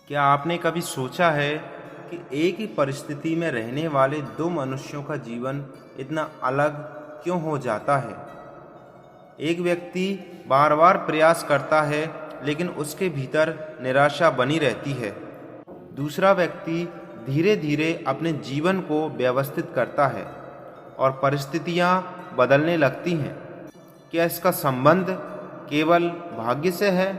क्या आपने कभी सोचा है कि एक ही परिस्थिति में रहने वाले दो मनुष्यों का जीवन इतना अलग क्यों हो जाता है? एक व्यक्ति बार बार प्रयास करता है लेकिन उसके भीतर निराशा बनी रहती है। दूसरा व्यक्ति धीरे धीरे अपने जीवन को व्यवस्थित करता है और परिस्थितियाँ बदलने लगती हैं। क्या इसका संबंध केवल भाग्य से है?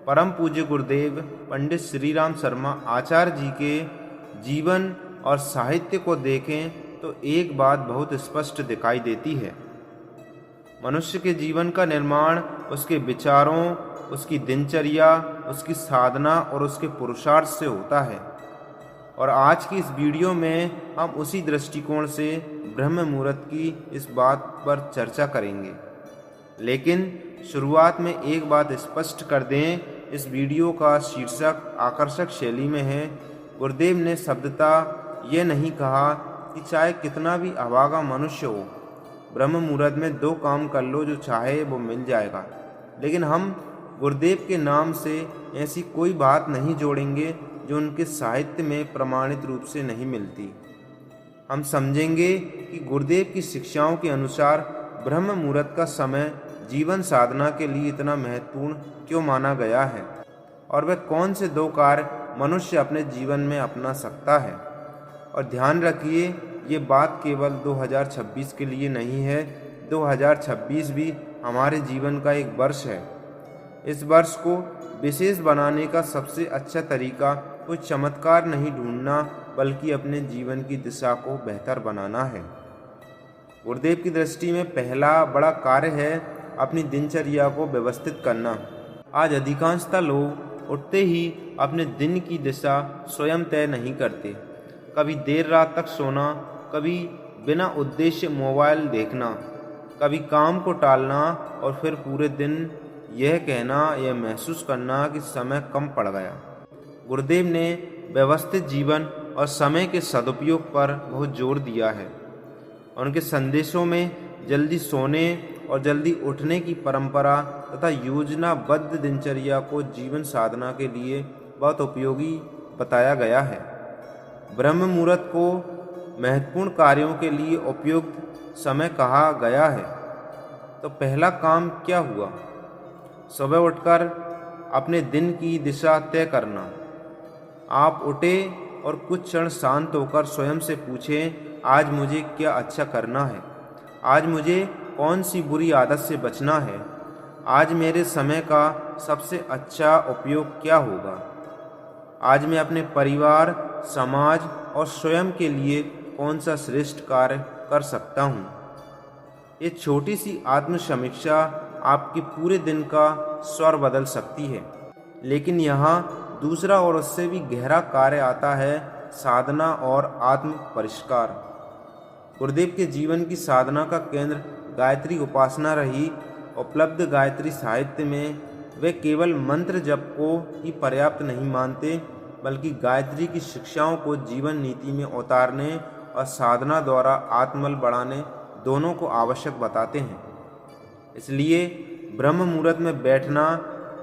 परम पूज्य गुरुदेव पंडित श्री राम शर्मा आचार्य जी के जीवन और साहित्य को देखें तो एक बात बहुत स्पष्ट दिखाई देती है। मनुष्य के जीवन का निर्माण उसके विचारों, उसकी दिनचर्या, उसकी साधना और उसके पुरुषार्थ से होता है। और आज की इस वीडियो में हम उसी दृष्टिकोण से ब्रह्म मुहूर्त की इस बात पर चर्चा करेंगे। लेकिन शुरुआत में एक बात स्पष्ट कर दें, इस वीडियो का शीर्षक आकर्षक शैली में है। गुरुदेव ने शब्दतः ये नहीं कहा कि चाहे कितना भी अभागा मनुष्य हो, ब्रह्म मुहूर्त में 2 काम कर लो, जो चाहे वो मिल जाएगा। लेकिन हम गुरुदेव के नाम से ऐसी कोई बात नहीं जोड़ेंगे जो उनके साहित्य में प्रमाणित रूप से नहीं मिलती। हम समझेंगे कि गुरुदेव की शिक्षाओं के अनुसार ब्रह्म मुहूर्त का समय जीवन साधना के लिए इतना महत्वपूर्ण क्यों माना गया है और वह कौन से 2 कार्य मनुष्य अपने जीवन में अपना सकता है। और ध्यान रखिए, ये बात केवल 2026 के लिए नहीं है। 2026 भी हमारे जीवन का एक वर्ष है। इस वर्ष को विशेष बनाने का सबसे अच्छा तरीका कोई चमत्कार नहीं ढूंढना, बल्कि अपने जीवन की दिशा को बेहतर बनाना है। गुरुदेव की दृष्टि में पहला बड़ा कार्य है अपनी दिनचर्या को व्यवस्थित करना। आज अधिकांशतः लोग उठते ही अपने दिन की दिशा स्वयं तय नहीं करते। कभी देर रात तक सोना, कभी बिना उद्देश्य मोबाइल देखना, कभी काम को टालना और फिर पूरे दिन यह कहना या महसूस करना कि समय कम पड़ गया। गुरुदेव ने व्यवस्थित जीवन और समय के सदुपयोग पर बहुत जोर दिया है। उनके संदेशों में जल्दी सोने और जल्दी उठने की परंपरा तथा योजनाबद्ध दिनचर्या को जीवन साधना के लिए बहुत उपयोगी बताया गया है। ब्रह्म मुहूर्त को महत्वपूर्ण कार्यों के लिए उपयुक्त समय कहा गया है। तो पहला काम क्या हुआ? सुबह उठकर अपने दिन की दिशा तय करना। आप उठे और कुछ क्षण शांत होकर स्वयं से पूछें, आज मुझे क्या अच्छा करना है? आज मुझे कौन सी बुरी आदत से बचना है? आज मेरे समय का सबसे अच्छा उपयोग क्या होगा? आज मैं अपने परिवार, समाज और स्वयं के लिए कौन सा श्रेष्ठ कार्य कर सकता हूँ? ये छोटी सी आत्मसमीक्षा आपके पूरे दिन का स्वर बदल सकती है। लेकिन यहाँ दूसरा और उससे भी गहरा कार्य आता है, साधना और आत्म परिष्कार। गुरुदेव के जीवन की साधना का केंद्र गायत्री उपासना रही। उपलब्ध गायत्री साहित्य में वे केवल मंत्र जप को ही पर्याप्त नहीं मानते, बल्कि गायत्री की शिक्षाओं को जीवन नीति में उतारने और साधना द्वारा आत्मबल बढ़ाने दोनों को आवश्यक बताते हैं। इसलिए ब्रह्म मुहूर्त में बैठना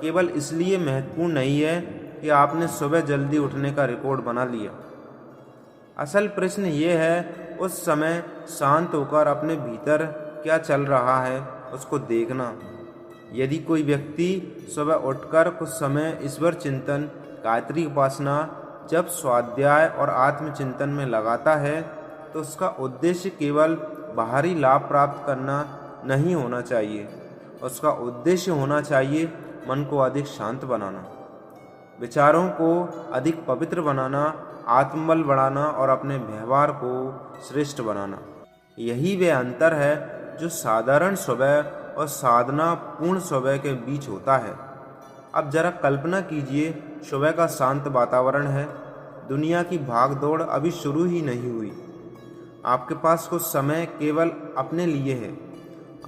केवल इसलिए महत्वपूर्ण नहीं है कि आपने सुबह जल्दी उठने का रिकॉर्ड बना लिया। असल प्रश्न ये है, उस समय शांत होकर अपने भीतर क्या चल रहा है उसको देखना। यदि कोई व्यक्ति सुबह उठकर कुछ समय ईश्वर चिंतन, गायत्री उपासना, जब स्वाध्याय और आत्मचिंतन में लगाता है, तो उसका उद्देश्य केवल बाहरी लाभ प्राप्त करना नहीं होना चाहिए। उसका उद्देश्य होना चाहिए मन को अधिक शांत बनाना, विचारों को अधिक पवित्र बनाना, आत्मबल बढ़ाना और अपने व्यवहार को श्रेष्ठ बनाना। यही वे अंतर है जो साधारण सुबह और साधना पूर्ण सुबह के बीच होता है। अब जरा कल्पना कीजिए, सुबह का शांत वातावरण है, दुनिया की भागदौड़ अभी शुरू ही नहीं हुई। आपके पास कुछ समय केवल अपने लिए है।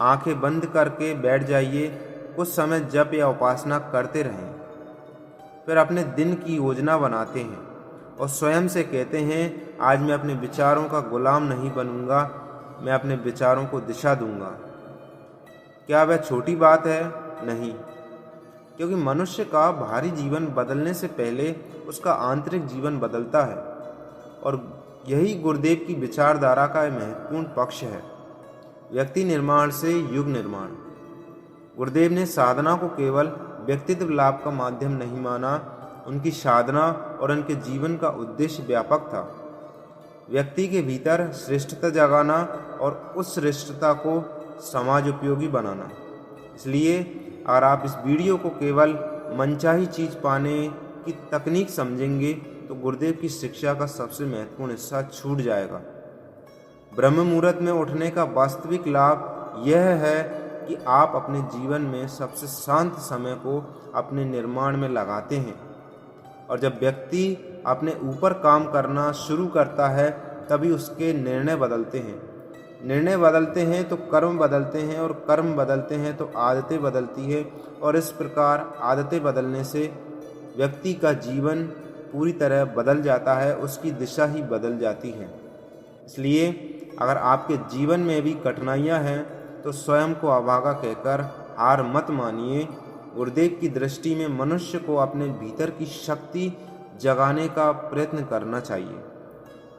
आंखें बंद करके बैठ जाइए, कुछ समय जप या उपासना करते रहें। फिर अपने दिन की योजना बनाते हैं और स्वयं से कहते हैं, आज मैं अपने विचारों का गुलाम नहीं बनूंगा, मैं अपने विचारों को दिशा दूंगा। क्या वह छोटी बात है? नहीं। क्योंकि मनुष्य का बाहरी जीवन बदलने से पहले उसका आंतरिक जीवन बदलता है और यही गुरुदेव की विचारधारा का महत्वपूर्ण पक्ष है। व्यक्ति निर्माण से युग निर्माण। गुरुदेव ने साधना को केवल व्यक्तित्व लाभ का माध्यम नहीं माना, उनकी साधना और उनके जीवन का उद्देश्य व्यापक था। व्यक्ति के भीतर श्रेष्ठता जगाना और उस श्रेष्ठता को समाज उपयोगी बनाना। इसलिए अगर आप इस वीडियो को केवल मनचाही चीज पाने की तकनीक समझेंगे तो गुरुदेव की शिक्षा का सबसे महत्वपूर्ण हिस्सा छूट जाएगा। ब्रह्म मुहूर्त में उठने का वास्तविक लाभ यह है कि आप अपने जीवन में सबसे शांत समय को अपने निर्माण में लगाते हैं। और जब व्यक्ति अपने ऊपर काम करना शुरू करता है तभी उसके निर्णय बदलते हैं। निर्णय बदलते हैं तो कर्म बदलते हैं और कर्म बदलते हैं तो आदतें बदलती है और इस प्रकार आदतें बदलने से व्यक्ति का जीवन पूरी तरह बदल जाता है, उसकी दिशा ही बदल जाती है। इसलिए अगर आपके जीवन में भी कठिनाइयां हैं तो स्वयं को अभागा कहकर हार मत मानिए। गुरुदेव की दृष्टि में मनुष्य को अपने भीतर की शक्ति जगाने का प्रयत्न करना चाहिए।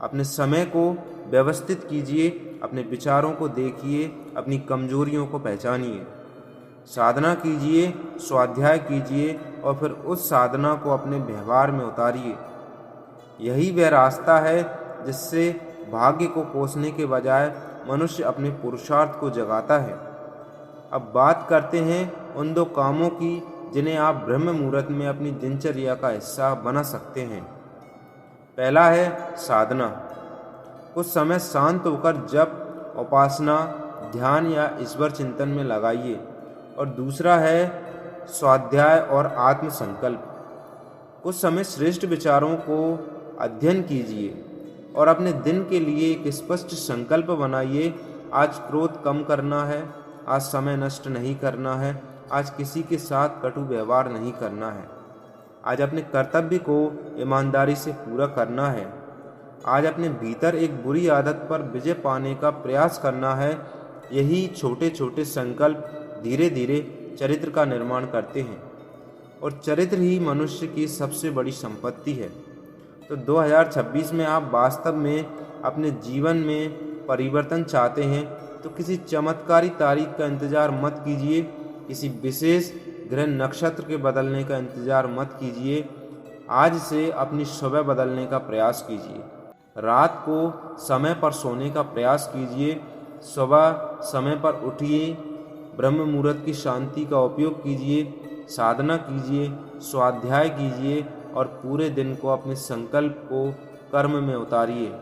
अपने समय को व्यवस्थित कीजिए, अपने विचारों को देखिए, अपनी कमजोरियों को पहचानिए, साधना कीजिए, स्वाध्याय कीजिए और फिर उस साधना को अपने व्यवहार में उतारिए। यही वह रास्ता है जिससे भाग्य को कोसने के बजाय मनुष्य अपने पुरुषार्थ को जगाता है। अब बात करते हैं उन दो कामों की जिन्हें आप ब्रह्म मुहूर्त में अपनी दिनचर्या का हिस्सा बना सकते हैं। पहला है साधना। कुछ समय शांत होकर जप, उपासना, ध्यान या ईश्वर चिंतन में लगाइए। और दूसरा है स्वाध्याय और आत्मसंकल्प। कुछ समय श्रेष्ठ विचारों को अध्ययन कीजिए और अपने दिन के लिए एक स्पष्ट संकल्प बनाइए। आज क्रोध कम करना है, आज समय नष्ट नहीं करना है, आज किसी के साथ कटु व्यवहार नहीं करना है, आज अपने कर्तव्य को ईमानदारी से पूरा करना है, आज अपने भीतर एक बुरी आदत पर विजय पाने का प्रयास करना है। यही छोटे छोटे संकल्प धीरे धीरे चरित्र का निर्माण करते हैं और चरित्र ही मनुष्य की सबसे बड़ी संपत्ति है। तो 2026 में आप वास्तव में अपने जीवन में परिवर्तन चाहते हैं तो किसी चमत्कारी तारीख का इंतजार मत कीजिए, किसी विशेष ग्रह नक्षत्र के बदलने का इंतजार मत कीजिए। आज से अपनी सुबह बदलने का प्रयास कीजिए। रात को समय पर सोने का प्रयास कीजिए, सुबह समय पर उठिए, ब्रह्म मुहूर्त की शांति का उपयोग कीजिए, साधना कीजिए, स्वाध्याय कीजिए और पूरे दिन को अपने संकल्प को कर्म में उतारिए।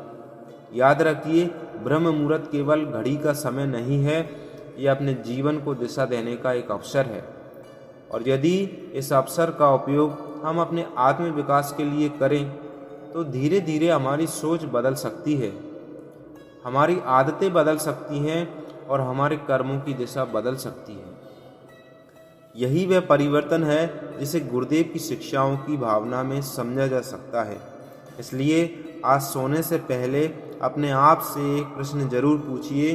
याद रखिए, ब्रह्म मुहूर्त केवल घड़ी का समय नहीं है, यह अपने जीवन को दिशा देने का एक अवसर है। और यदि इस अवसर का उपयोग हम अपने आत्म विकास के लिए करें तो धीरे धीरे हमारी सोच बदल सकती है, हमारी आदतें बदल सकती हैं और हमारे कर्मों की दिशा बदल सकती है। यही वह परिवर्तन है जिसे गुरुदेव की शिक्षाओं की भावना में समझा जा सकता है। इसलिए आज सोने से पहले अपने आप से एक प्रश्न जरूर पूछिए,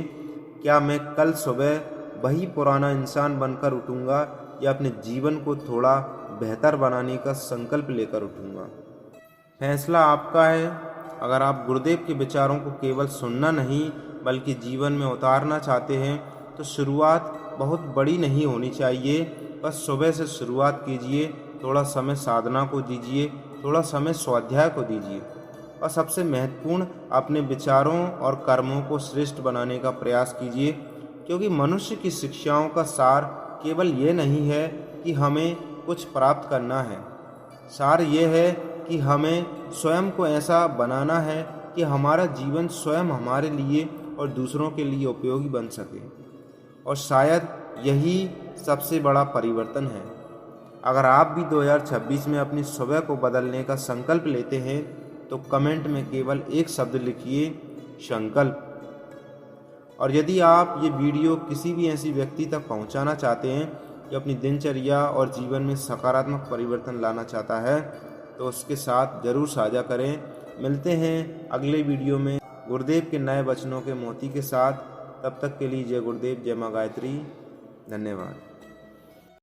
क्या मैं कल सुबह वही पुराना इंसान बनकर उठूंगा या अपने जीवन को थोड़ा बेहतर बनाने का संकल्प लेकर उठूंगा। फैसला आपका है। अगर आप गुरुदेव के विचारों को केवल सुनना नहीं बल्कि जीवन में उतारना चाहते हैं तो शुरुआत बहुत बड़ी नहीं होनी चाहिए। बस सुबह से शुरुआत कीजिए, थोड़ा समय साधना को दीजिए, थोड़ा समय स्वाध्याय को दीजिए और सबसे महत्वपूर्ण अपने विचारों और कर्मों को श्रेष्ठ बनाने का प्रयास कीजिए। क्योंकि मनुष्य की शिक्षाओं का सार केवल ये नहीं है कि हमें कुछ प्राप्त करना है, सार ये है कि हमें स्वयं को ऐसा बनाना है कि हमारा जीवन स्वयं हमारे लिए और दूसरों के लिए उपयोगी बन सके। और शायद यही सबसे बड़ा परिवर्तन है। अगर आप भी 2026 में अपनी सुबह को बदलने का संकल्प लेते हैं तो कमेंट में केवल एक शब्द लिखिए, संकल्प। और यदि आप ये वीडियो किसी भी ऐसी व्यक्ति तक पहुंचाना चाहते हैं जो अपनी दिनचर्या और जीवन में सकारात्मक परिवर्तन लाना चाहता है तो उसके साथ ज़रूर साझा करें। मिलते हैं अगले वीडियो में गुरुदेव के नए वचनों के मोती के साथ। तब तक के लिए जय गुरुदेव, जय माँ गायत्री। धन्यवाद।